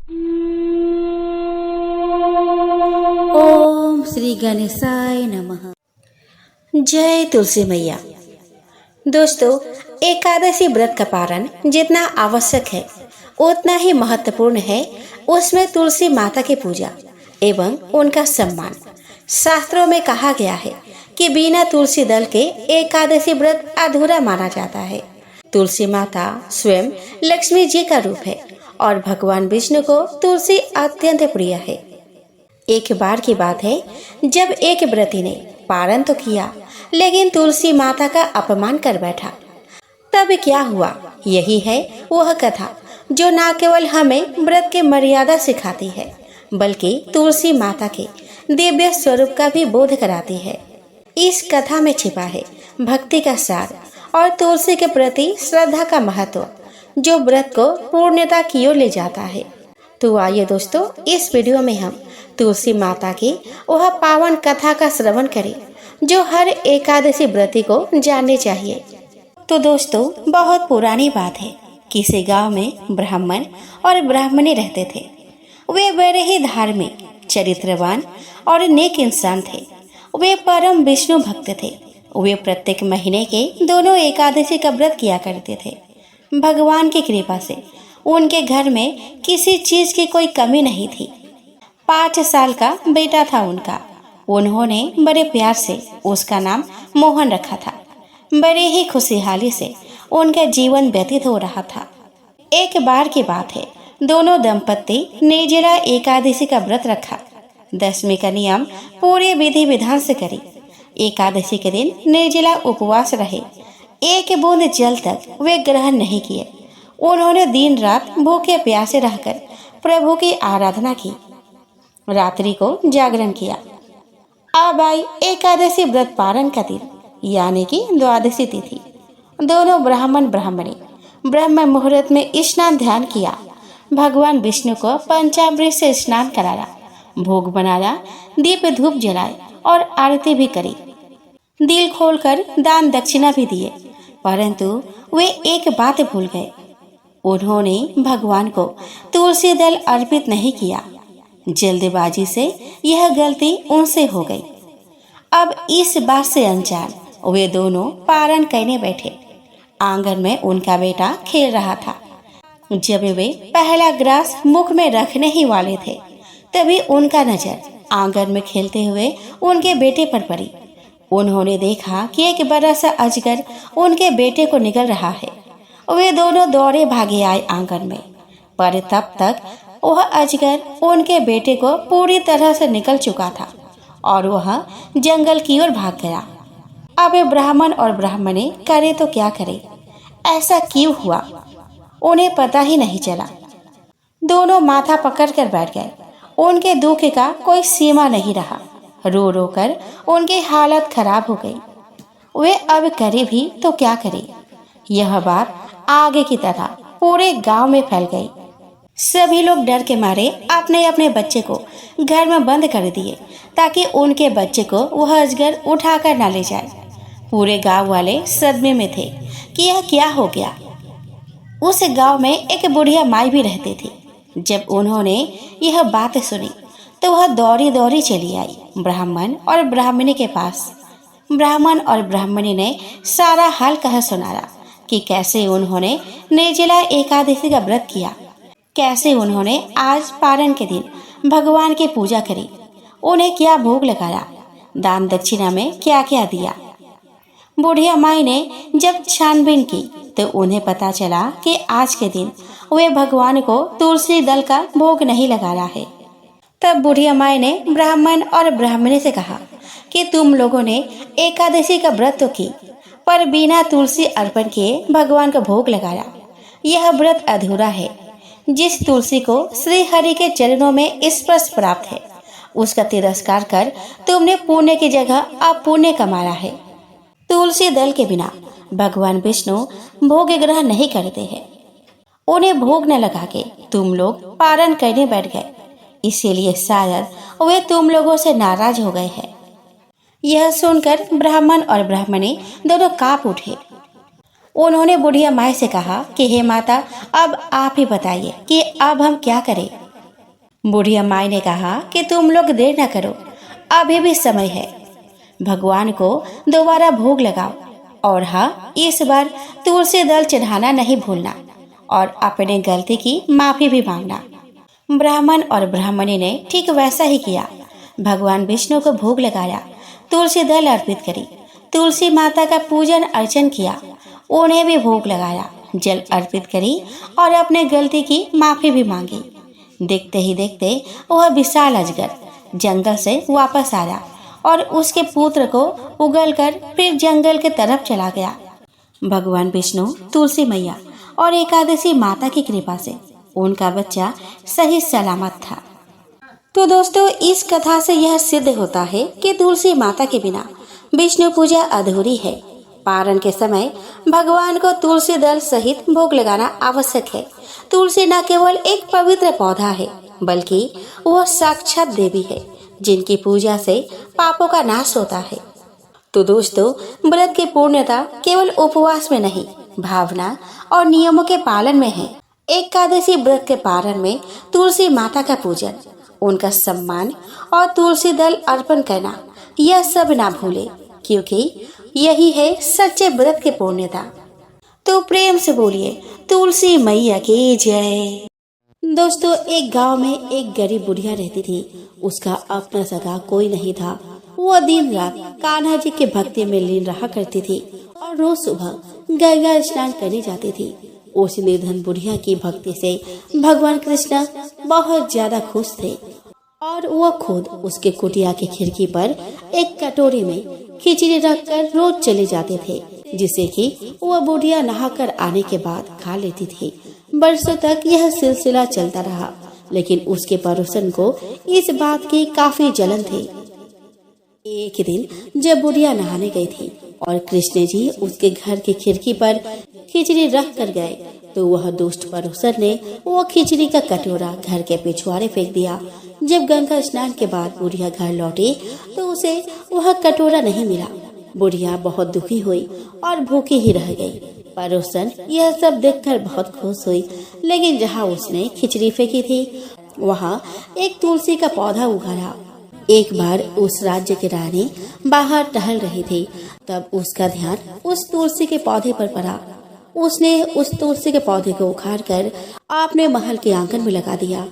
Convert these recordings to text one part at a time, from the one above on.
ओम श्री गणेशाय नमः। जय तुलसी मैया। दोस्तों, एकादशी व्रत का पारण जितना आवश्यक है उतना ही महत्वपूर्ण है उसमें तुलसी माता की पूजा एवं उनका सम्मान। शास्त्रों में कहा गया है कि बिना तुलसी दल के एकादशी व्रत अधूरा माना जाता है। तुलसी माता स्वयं लक्ष्मी जी का रूप है और भगवान विष्णु को तुलसी अत्यंत प्रिय है। एक बार की बात है जब एक व्रती ने पारण तो किया लेकिन तुलसी माता का अपमान कर बैठा। तब क्या हुआ, यही है वह कथा जो न केवल हमें व्रत की मर्यादा सिखाती है बल्कि तुलसी माता के दिव्य स्वरूप का भी बोध कराती है। इस कथा में छिपा है भक्ति का सार और तुलसी के प्रति श्रद्धा का महत्व जो व्रत को पूर्णता की ओर ले जाता है। तो आइए दोस्तों, इस वीडियो में हम तुलसी माता की वह पावन कथा का श्रवण करें जो हर एकादशी व्रती को जाननी चाहिए। तो दोस्तों, बहुत पुरानी बात है। किसी गांव में ब्राह्मण और ब्राह्मणी रहते थे। वे बड़े ही धार्मिक, चरित्रवान और नेक इंसान थे। वे परम विष्णु भक्त थे। वे प्रत्येक महीने के दोनों एकादशी का व्रत किया करते थे। भगवान की कृपा से उनके घर में किसी चीज की कोई कमी नहीं थी। 5 साल का बेटा था उनका। उन्होंने बड़े प्यार से उसका नाम मोहन रखा था। बड़े ही खुशहाली से उनका जीवन व्यतीत हो रहा था। एक बार की बात है, दोनों दंपत्ति निर्जला एकादशी का व्रत रखा। 10वीं का नियम पूरे विधि विधान से करी। एकादशी के दिन निर्जला उपवास रहे। एक बूंद जल तक वे ग्रहण नहीं किए। उन्होंने दिन रात भूखे प्यासे रहकर प्रभु की आराधना की। रात्रि को जागरण किया। अब आई एकादशी व्रत पारण का दिन, यानी कि द्वादशी तिथि। दोनों ब्राह्मण ब्राह्मणी ब्रह्म मुहूर्त में स्नान ध्यान किया। भगवान विष्णु को पंचामृत से स्नान कराया, भोग बनाया, दीप धूप जलाए और आरती भी करी। दिल खोलकर दान दक्षिणा भी दिए, परंतु वे एक बात भूल गए। उन्होंने भगवान को तुलसी दल अर्पित नहीं किया। जल्दबाजी से यह गलती उनसे हो गई। अब इस बात से अनजान वे दोनों पारण करने बैठे। आंगन में उनका बेटा खेल रहा था। जब वे पहला ग्रास मुख में रखने ही वाले थे तभी उनका नजर आंगन में खेलते हुए उनके बेटे पर पड़ी। उन्होंने देखा कि एक बड़ा सा अजगर उनके बेटे को निगल रहा है। वे दोनों दौड़े भागे आए आंगन में, पर तब तक वह अजगर उनके बेटे को पूरी तरह से निकल चुका था और वह जंगल की ओर भाग गया। अब ब्राह्मण और ब्राह्मणी करे तो क्या करे, ऐसा क्यों हुआ उन्हें पता ही नहीं चला। दोनों माथा पकड़ कर बैठ गए। उनके दुख का कोई सीमा नहीं रहा। रो रो कर उनकी हालत खराब हो गई। वे अब करे भी तो क्या करे। यह बात आगे की तरह पूरे गांव में फैल गई। सभी लोग डर के मारे अपने अपने बच्चे को घर में बंद कर दिए ताकि उनके बच्चे को वह अजगर उठाकर ना ले जाए। पूरे गांव वाले सदमे में थे कि यह क्या हो गया। उस गांव में एक बुढ़िया माई भी रहती थी। जब उन्होंने यह बात सुनी तो वह दौड़ी दौड़ी चली आई ब्राह्मण और ब्राह्मणी के पास। ब्राह्मण और ब्राह्मणी ने सारा हाल कह सुनाया कि कैसे उन्होंने निर्जला एकादशी का व्रत किया, कैसे उन्होंने आज पारण के दिन भगवान की पूजा करी, उन्हें क्या भोग लगाया, दान दक्षिणा में क्या क्या दिया। बुढ़िया माई ने जब छानबीन की तो उन्हें पता चला कि आज के दिन वे भगवान को तुलसी दल का भोग नहीं लगाया है। तब बुढ़िया माई ने ब्राह्मण और ब्राह्मणी से कहा कि तुम लोगों ने एकादशी का व्रत तो की, पर बिना तुलसी अर्पण किए भगवान का भोग लगाया। यह व्रत अधूरा है। जिस तुलसी को श्री हरि के चरणों में स्पर्श प्राप्त है उसका तिरस्कार कर तुमने पुण्य की जगह अपुण्य कमाया है। तुलसी दल के बिना भगवान विष्णु भोग ग्रहण नहीं करते हैं। उन्हें भोग न लगा के तुम लोग पारण करने बैठ गए, इसीलिए शायद वे तुम लोगों से नाराज हो गए हैं। यह सुनकर ब्राह्मण और ब्राह्मणी दोनों कांप उठे। उन्होंने बुढ़िया माई से कहा कि हे माता, अब आप ही बताइए कि अब हम क्या करें। बुढ़िया माई ने कहा कि तुम लोग देर न करो, अभी भी समय है। भगवान को दोबारा भोग लगाओ और हाँ, इस बार तुलसी दल चढ़ाना नहीं भूलना और अपने गलती की माफी भी मांगना। ब्राह्मण और ब्राह्मणी ने ठीक वैसा ही किया। भगवान विष्णु को भोग लगाया, तुलसी दल अर्पित करी, तुलसी माता का पूजन अर्चन किया, उन्हें भी भोग लगाया, जल अर्पित करी और अपने गलती की माफी भी मांगी। देखते ही देखते वह विशाल अजगर जंगल से वापस आया और उसके पुत्र को उगलकर फिर जंगल के तरफ चला गया। भगवान विष्णु, तुलसी मैया और एकादशी माता की कृपा से उनका बच्चा सही सलामत था। तो दोस्तों, इस कथा से यह सिद्ध होता है कि तुलसी माता के बिना विष्णु पूजा अधूरी है। पारण के समय भगवान को तुलसी दल सहित भोग लगाना आवश्यक है। तुलसी न केवल एक पवित्र पौधा है, बल्कि वह साक्षात देवी है, जिनकी पूजा से पापों का नाश होता है। तो दोस्तों, व्रत की पूर्णता केवल उपवास में नहीं, भावना और नियमों के पालन में है। एकादशी व्रत के पारण में तुलसी माता का पूजन, उनका सम्मान और तुलसी दल अर्पण करना, यह सब ना भूले, क्योंकि यही है सच्चे व्रत की पूर्णता। तो प्रेम से बोलिए तुलसी मैया की जय। दोस्तों, एक गांव में एक गरीब बुढ़िया रहती थी। उसका अपना सगा कोई नहीं था। वह दिन रात कान्हा जी के भक्ति में लीन रहा करती थी और रोज सुबह गंगा स्नान करने जाती थी। उस निर्धन बुढ़िया की भक्ति से भगवान कृष्ण बहुत ज्यादा खुश थे और वह खुद उसके कुटिया की खिड़की पर एक कटोरी में खिचड़ी रखकर रोज चले जाते थे, जिसे कि वह बुढ़िया नहाकर आने के बाद खा लेती थी। बरसों तक यह सिलसिला चलता रहा, लेकिन उसके पड़ोसन को इस बात की काफी जलन थी। एक दिन जब बुढ़िया नहाने गई थी और कृष्ण जी उसके घर की खिड़की पर खिचड़ी रख कर गए, तो वह दुष्ट पड़ोसन ने वो खिचड़ी का कटोरा घर के पिछवाड़े फेंक दिया। जब गंगा स्नान के बाद बुढ़िया घर लौटी तो उसे वह कटोरा नहीं मिला। बुढ़िया बहुत दुखी हुई और भूखी ही रह गई। पड़ोसन यह सब देखकर बहुत खुश हुई, लेकिन जहाँ उसने खिचड़ी फेंकी थी वहाँ एक तुलसी का पौधा उगा। एक बार उस राज्य की रानी बाहर टहल रही थी, तब उसका ध्यान उस तुलसी के पौधे पर पड़ा। उसने उस तुलसी के पौधे को उखाड़कर अपने महल के आंगन में लगा दिया,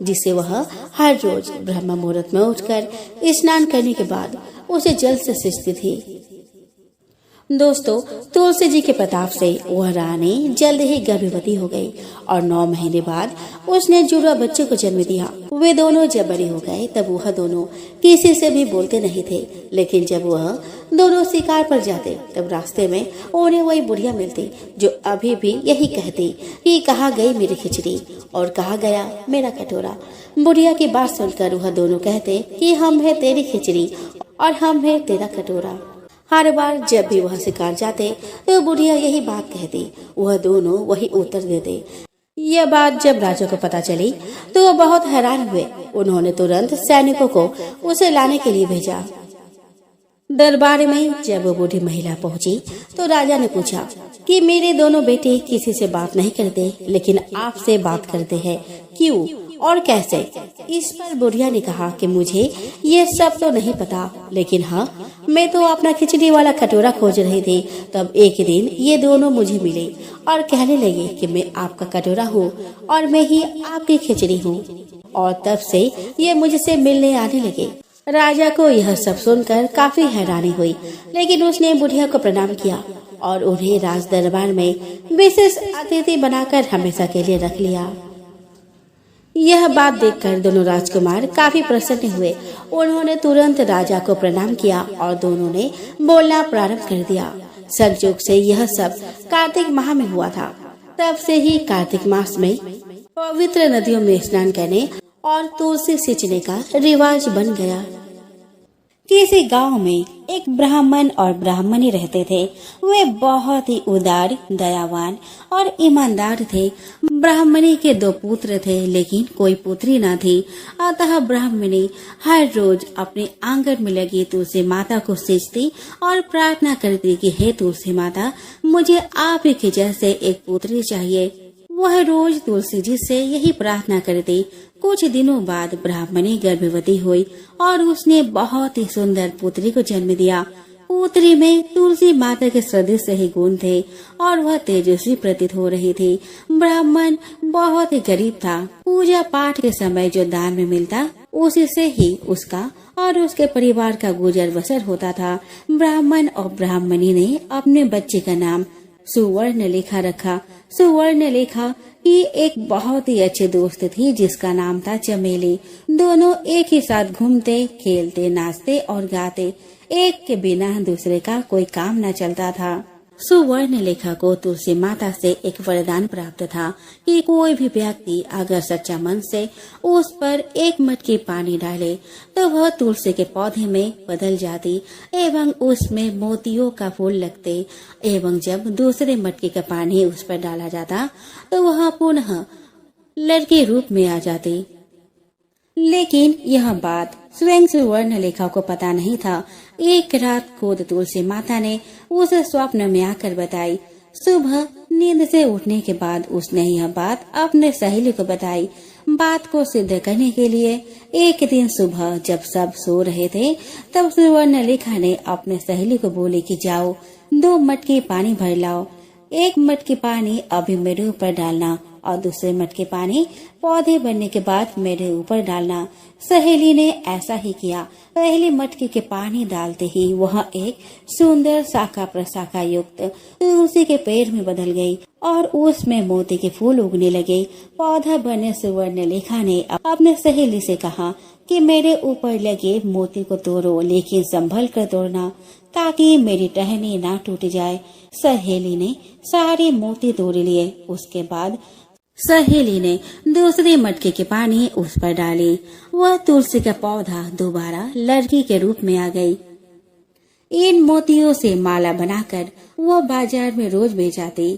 जिसे वह हर रोज ब्रह्म मुहूर्त में उठकर स्नान करने के बाद उसे जल से सींचती थी। दोस्तों, तुलसी जी के प्रताप से वह रानी जल्द ही गर्भवती हो गई और 9 महीने बाद उसने जुड़वा बच्चे को जन्म दिया। वे दोनों जब बड़े हो गए तब वह दोनों किसी से भी बोलते नहीं थे, लेकिन जब वह दोनों शिकार पर जाते तब रास्ते में उन्हें वही बुढ़िया मिलती, जो अभी भी यही कहती कि कहाँ गई मेरी खिचड़ी और कहाँ गया मेरा कटोरा। बुढ़िया की बात सुनकर वह दोनों कहते कि हम है तेरी खिचड़ी और हम है तेरा कटोरा। हर बार जब भी वह शिकार जाते तो बुढ़िया यही बात कहती, वह दोनों वही उत्तर देते। यह बात जब राजा को पता चली तो वह बहुत हैरान हुए। उन्होंने तुरंत सैनिकों को उसे लाने के लिए भेजा। दरबार में जब वो बूढ़ी महिला पहुंची तो राजा ने पूछा कि मेरे दोनों बेटे किसी से बात नहीं करते, लेकिन आपसे बात करते हैं, क्यों और कैसे? इस पर बुढ़िया ने कहा कि मुझे ये सब तो नहीं पता, लेकिन हाँ, मैं तो अपना खिचड़ी वाला कटोरा खोज रही थी। तब एक दिन ये दोनों मुझे मिले और कहने लगे कि मैं आपका कटोरा हूँ और मैं ही आपकी खिचड़ी हूँ, और तब से ये मुझसे मिलने आने लगे। राजा को यह सब सुनकर काफी हैरानी हुई, लेकिन उसने बुढ़िया को प्रणाम किया और उन्हें राज दरबार में विशेष अतिथि बनाकर हमेशा के लिए रख लिया। यह बात देखकर दोनों राजकुमार काफी प्रसन्न हुए। उन्होंने तुरंत राजा को प्रणाम किया और दोनों ने बोलना प्रारंभ कर दिया। संयोग से यह सब कार्तिक माह में हुआ था। तब से ही कार्तिक मास में पवित्र नदियों में स्नान करने और तुलसी सींचने का रिवाज बन गया। किसी गांव में एक ब्राह्मण और ब्राह्मणी रहते थे। वे बहुत ही उदार, दयावान और ईमानदार थे। ब्राह्मणी के 2 पुत्र थे, लेकिन कोई पुत्री न थी। अतः ब्राह्मणी हर रोज अपने आंगन में लगी तुलसी माता को सींचती और प्रार्थना करती कि हे तुलसी माता, मुझे आप ही के जैसे एक पुत्री चाहिए। वह रोज तुलसी जी से यही प्रार्थना करती। कुछ दिनों बाद ब्राह्मणी गर्भवती हुई और उसने बहुत ही सुंदर पुत्री को जन्म दिया। पुत्री में तुलसी माता के सदृश ही गुण थे और वह तेजस्वी प्रतीत हो रही थी। ब्राह्मण बहुत ही गरीब था। पूजा पाठ के समय जो दान में मिलता उसी से ही उसका और उसके परिवार का गुजर बसर होता था। ब्राह्मण और ब्राह्मणी ने अपने बच्चे का नाम सुवर्णलेखा रखा। सुवर्णलेखा की एक बहुत ही अच्छे दोस्त थी जिसका नाम था चमेली। दोनों एक ही साथ घूमते, खेलते, नाचते और गाते। एक के बिना दूसरे का कोई काम न चलता था। सुवर्णलेखा को तुलसी माता से एक वरदान प्राप्त था कि कोई भी व्यक्ति अगर सच्चा मन से उस पर एक मटकी पानी डाले तो वह तुलसी के पौधे में बदल जाती एवं उसमें मोतियों का फूल लगते एवं जब दूसरे मटकी का पानी उस पर डाला जाता तो वह पुनः लड़के रूप में आ जाती। लेकिन यह बात स्वयं सुवर्णलेखा को पता नहीं था। एक रात खुद तुलसी माता ने उसे स्वप्न में आकर बताई। सुबह नींद से उठने के बाद उसने यह बात अपने सहेली को बताई। बात को सिद्ध करने के लिए एक दिन सुबह जब सब सो रहे थे तब सुवर्णलेखा ने अपने सहेली को बोली कि जाओ 2 मटकी पानी भर लाओ। एक मटकी पानी अभी मेरे ऊपर डालना और दूसरे मटके पानी पौधे बनने के बाद मेरे ऊपर डालना। सहेली ने ऐसा ही किया। पहली मटकी के पानी डालते ही वह एक सुंदर शाखा प्रशाखा युक्त तुलसी के पेड़ में बदल गई और उसमें मोती के फूल उगने लगे। पौधा बने सुवर्णलेखा ने अपने सहेली से कहा कि मेरे ऊपर लगे मोती को तोड़ो, लेकिन संभल कर तोड़ना ताकि मेरी टहनी ना टूट जाए। सहेली ने सारे मोती तोड़ लिए। उसके बाद सहेली ने दूसरी मटके के पानी उस पर डाली। वह तुलसी का पौधा दोबारा लड़की के रूप में आ गई। इन मोतियों से माला बनाकर वह बाजार में रोज बेच आती।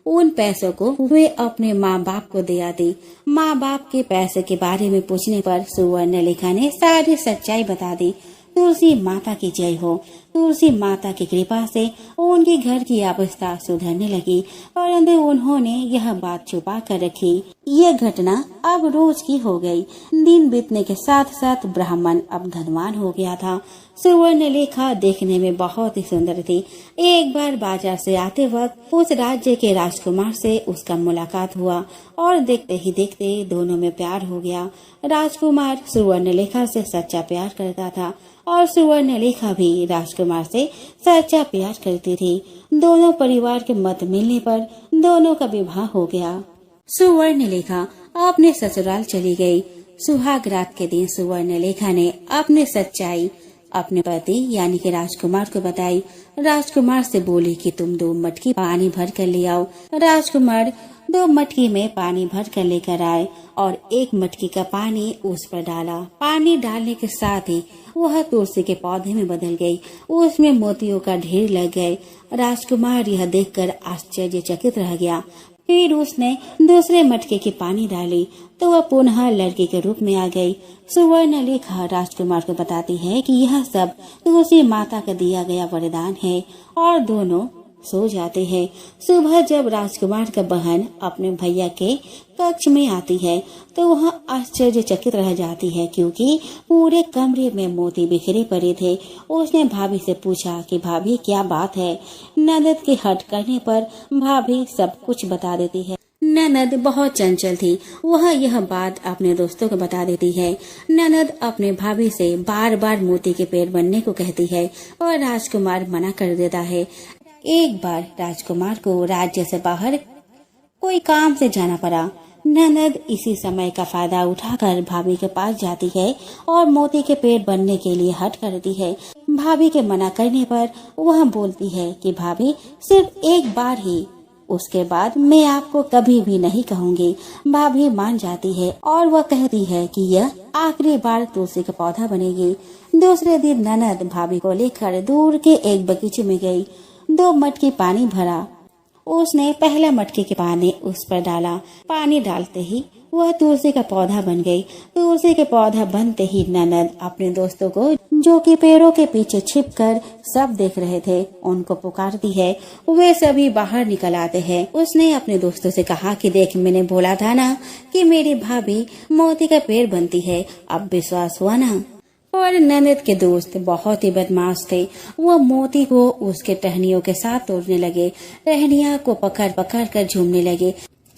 उन पैसों को वे अपने माँ बाप को दे आती। माँ बाप के पैसे के बारे में पूछने पर सुवर्णलेखा ने सारी सच्चाई बता दी। तुलसी माता की जय हो। तुलसी माता की कृपा से उनके घर की अवस्था सुधरने लगी, परंतु उन्होंने यह बात छुपा कर रखी। ये घटना अब रोज की हो गई। दिन बीतने के साथ साथ ब्राह्मण अब धनवान हो गया था। सुवर्णलेखा देखने में बहुत ही सुंदर थी। एक बार बाजार से आते वक्त उस राज्य के राजकुमार से उसका मुलाकात हुआ और देखते ही देखते दोनों में प्यार हो गया। राजकुमार सुवर्णलेखा से सच्चा प्यार करता था और सुवर्णलेखा भी राजकुमार से सच्चा प्यार करती थी। दोनों परिवार के मत मिलने पर दोनों का विवाह हो गया। सुवर्णलेखा अपने ससुराल चली गई। सुहाग रात के दिन सुवर्णलेखा ने अपनी सच्चाई अपने पति यानी कि राजकुमार को बताई। राजकुमार से बोली कि तुम 2 मटकी पानी भर कर ले आओ। राजकुमार 2 मटकी में पानी भर कर लेकर आए और 1 मटकी का पानी उस पर डाला। पानी डालने के साथ ही वह तुलसी के पौधे में बदल गई। उसमें मोतियों का ढेर लग गए। राजकुमार यह देखकर आश्चर्यचकित रह गया। फिर उसने दूसरे मटके की पानी डाली तो वह पुनः लड़की के रूप में आ गई। सुवर्णलेखा राजकुमार को बताती है कि यह सब तुलसी माता का दिया गया वरदान है और दोनों सो जाते हैं। सुबह जब राजकुमार का बहन अपने भैया के कक्ष में आती है तो वह आश्चर्यचकित रह जाती है क्योंकि पूरे कमरे में मोती बिखरे पड़े थे। उसने भाभी से पूछा कि भाभी क्या बात है। ननद के हट करने पर भाभी सब कुछ बता देती है। ननद बहुत चंचल थी। वह यह बात अपने दोस्तों को बता देती है। ननद अपने भाभी से बार बार मोती के पेड़ बनने को कहती है और राजकुमार मना कर देता है। एक बार राजकुमार को राज्य से बाहर कोई काम से जाना पड़ा। ननद इसी समय का फायदा उठाकर भाभी के पास जाती है और मोती के पेड़ बनने के लिए हट करती है। भाभी के मना करने पर वह बोलती है कि भाभी सिर्फ एक बार ही, उसके बाद मैं आपको कभी भी नहीं कहूँगी। भाभी मान जाती है और वह कहती है कि यह आखिरी बार तुलसी का पौधा बनेगी। दूसरे दिन ननद भाभी को लेकर दूर के एक बगीचे में गई। 2 मटकी पानी भरा। उसने पहला मटकी के पानी उस पर डाला। पानी डालते ही वह तुलसी का पौधा बन गई। तुलसी के पौधा बनते ही ननद अपने दोस्तों को जो कि पेड़ों के पीछे छिपकर सब देख रहे थे, उनको पुकारती है। वे सभी बाहर निकल आते हैं। उसने अपने दोस्तों से कहा कि देख, मैंने बोला था ना कि मेरी भाभी मोती का पेड़ बनती है, अब विश्वास हुआ ना। और ननद के दोस्त बहुत ही बदमाश थे। वो मोती को उसके टहनियों के साथ तोड़ने लगे, टहनिया को पकड़ पकड़ कर झूमने लगे,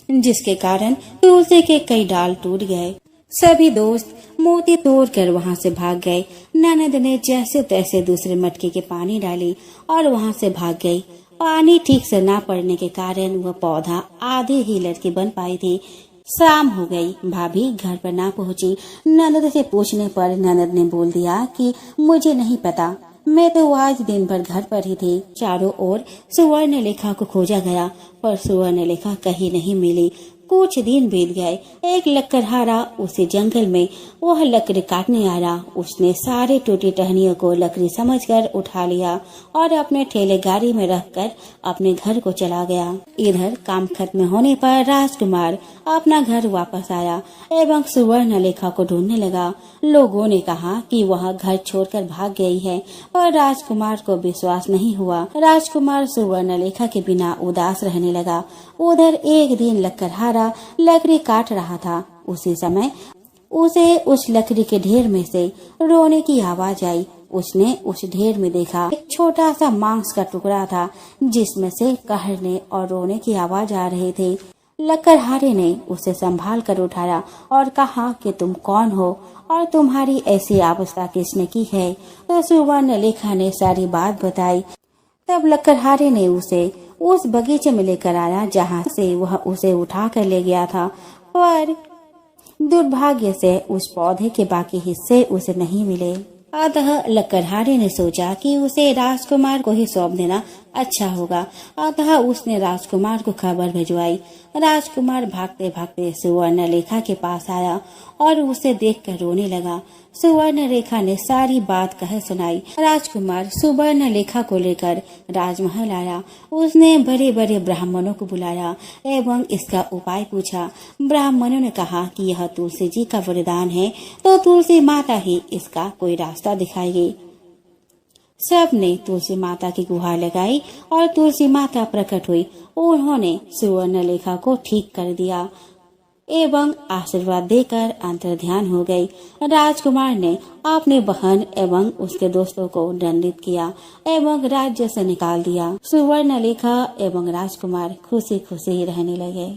जिसके कारण तुलसी के कई डाल टूट गए। सभी दोस्त मोती तोड़कर वहां से भाग गए। ननद ने जैसे तैसे दूसरे मटके के पानी डाली और वहां से भाग गई। पानी ठीक से ना पड़ने के कारण वह पौधा आधे ही लड़की बन पाई थी। शाम हो गई, भाभी घर पर ना पहुंची। ननद से पूछने पर ननद ने बोल दिया कि मुझे नहीं पता, मैं तो आज दिन भर घर पर ही थी। चारों ओर सुवर्णलेखा को खोजा गया, पर सुवर्णलेखा कहीं नहीं मिली। कुछ दिन बीत गए। एक लकड़हारा उसी जंगल में वह लकड़ी काटने आया। उसने सारे टूटी टहनियों को लकड़ी समझकर उठा लिया और अपने ठेले गाड़ी में रखकर अपने घर को चला गया। इधर काम खत्म होने पर राजकुमार अपना घर वापस आया एवं सुवर्णलेखा को ढूंढने लगा। लोगों ने कहा कि वह घर छोड़कर भाग गई है, पर राजकुमार को विश्वास नहीं हुआ। राजकुमार सुवर्णलेखा के बिना उदास रहने लगा। उधर एक दिन लकड़हारा लकड़ी काट रहा था। उसी समय उसे उस लकड़ी के ढेर में से रोने की आवाज आई। उसने उस ढेर में देखा एक छोटा सा मांस का टुकड़ा था, जिसमें से कहने और रोने की आवाज आ रही थी। लकड़हारे ने उसे संभाल कर उठाया और कहा कि तुम कौन हो और तुम्हारी ऐसी अवस्था किसने की है। तो सुवर्णलेखा ने सारी बात बताई। तब लकड़हारे ने उसे उस बगीचे में लेकर आया जहाँ से वह उसे उठा कर ले गया था, पर दुर्भाग्य से उस पौधे के बाकी हिस्से उसे नहीं मिले। अतः लकड़हारे ने सोचा कि उसे राजकुमार को ही सौंप देना अच्छा होगा। अतः उसने राजकुमार को खबर भिजवाई। राजकुमार भागते भागते सुवर्णलेखा के पास आया और उसे देखकर रोने लगा। सुवर्णलेखा ने सारी बात कह सुनाई। राजकुमार सुवर्णलेखा को लेकर राजमहल आया। उसने बड़े बड़े ब्राह्मणों को बुलाया एवं इसका उपाय पूछा। ब्राह्मणों ने कहा कि यह तुलसी जी का वरदान है, तो तुलसी माता ही इसका कोई रास्ता दिखाएगी। सब ने तुलसी माता की गुहार लगाई और तुलसी माता प्रकट हुई। उन्होंने सुवर्णलेखा को ठीक कर दिया एवं आशीर्वाद देकर अंतर्ध्यान हो गई। राजकुमार ने अपनी बहन एवं उसके दोस्तों को दंडित किया एवं राज्य से निकाल दिया। सुवर्णलेखा एवं राजकुमार खुशी खुशी रहने लगे।